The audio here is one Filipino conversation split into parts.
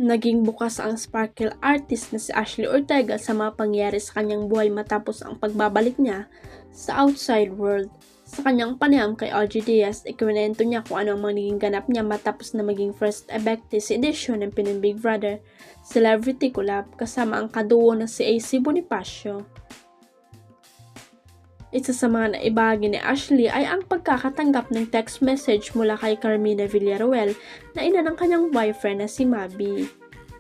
Naging bukas ang sparkle artist na si Ashley Ortega sa mga pangyayari sa kanyang buhay matapos ang pagbabalik niya sa outside world. Sa kanyang panayam kay OG Diaz, ikwento niya kung ano ang magiging ganap niya matapos na maging first Abectist edition ng Pinoy Big Brother Celebrity Collab kasama ang kaduo na si AC Bonifacio. Isa sa mga naibahagi ni Ashley ay ang pagkakatanggap ng text message mula kay Carmina Villaruel na ina ng kanyang boyfriend na si Mabi.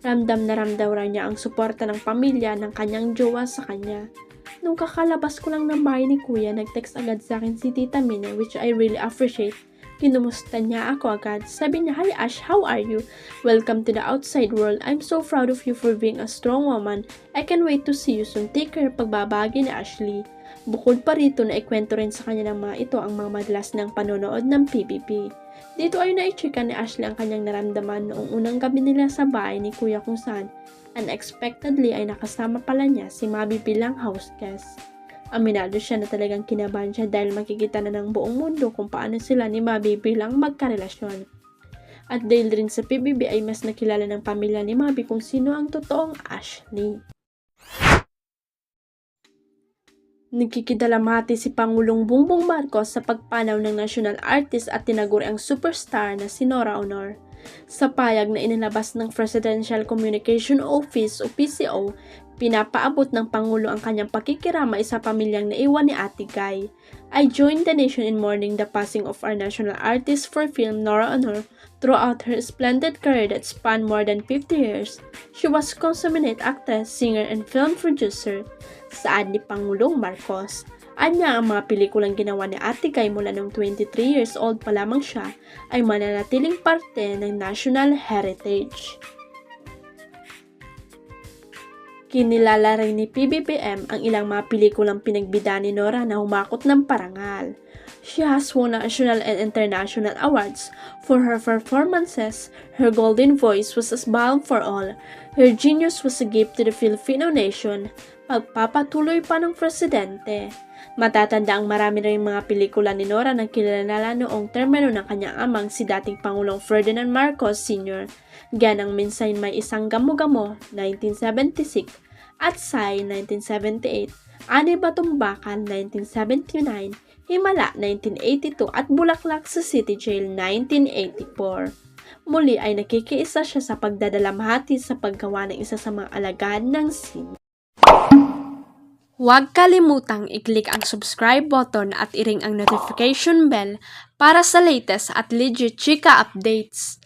Ramdam na ramdam raw niya ang suporta ng pamilya ng kanyang jowa sa kanya. Nung kakalabas ko lang ng bahay ni Kuya, nag-text agad sa akin si Tita Mina, which I really appreciate. Kinumusta niya ako agad. Sabi niya, "Hi Ash, how are you? Welcome to the outside world. I'm so proud of you for being a strong woman. I can't wait to see you soon. Take care." Pagbabagi ni Ashley. Bukod pa rito na ikwento rin sa kanya ng mga ito ang mga madalas ng panonood ng PBB. Dito ay naichika ni Ashley ang kanyang naramdaman noong unang gabi nila sa bahay ni Kuya kung saan unexpectedly ay nakasama pala niya si Mabi bilang house guest. Aminado siya na talagang kinabahan siya dahil makikita na ng buong mundo kung paano sila ni Mabi bilang magkarelasyon. At dahil rin sa PBB ay mas nakilala ng pamilya ni Mabi kung sino ang totoong Ashley. Nagkikidalamhati si Pangulong Bongbong Marcos sa pagpanaw ng national artist at tinaguri ang superstar na si Nora Aunor. Sa payag na inilabas ng Presidential Communication Office o PCO, pinapaabot ng Pangulo ang kanyang pakikiramay sa pamilyang naiwan ni Ate Guy. "I joined the nation in mourning the passing of our national artist for film Nora Aunor throughout her splendid career that spanned more than 50 years. She was consummate actress, singer, and film producer." Saad ni Pangulong Marcos. Anya ang mga pelikulang ginawa ni Ate Guy mula noong 23 years old pa lamang siya ay mananatiling parte ng national heritage. Kinilala rin ni PBBM ang ilang mga pelikulang pinagbida ni Nora na humakot ng parangal. She has won national and international awards for her performances. Her golden voice was as balm for all. Her genius was a gift to the Filipino nation. Pagpapatuloy pa ng presidente. Matatanda ang marami rin mga pelikula ni Nora na kilala noong termino ng kanyang amang si dating Pangulong Ferdinand Marcos Sr. Ganang Minsan May Isang Gamo-Gamo, 1976, at Sai, 1978, Ani Batong Bakal, 1979, Himala, 1982, at Bulaklak sa City Jail, 1984. Muli ay nakikiisa siya sa pagdadalamhati sa paggawa ng isa sa mga alagad ng sine. Huwag kalimutang i-click ang subscribe button at i-ring ang notification bell para sa latest at legit chika updates.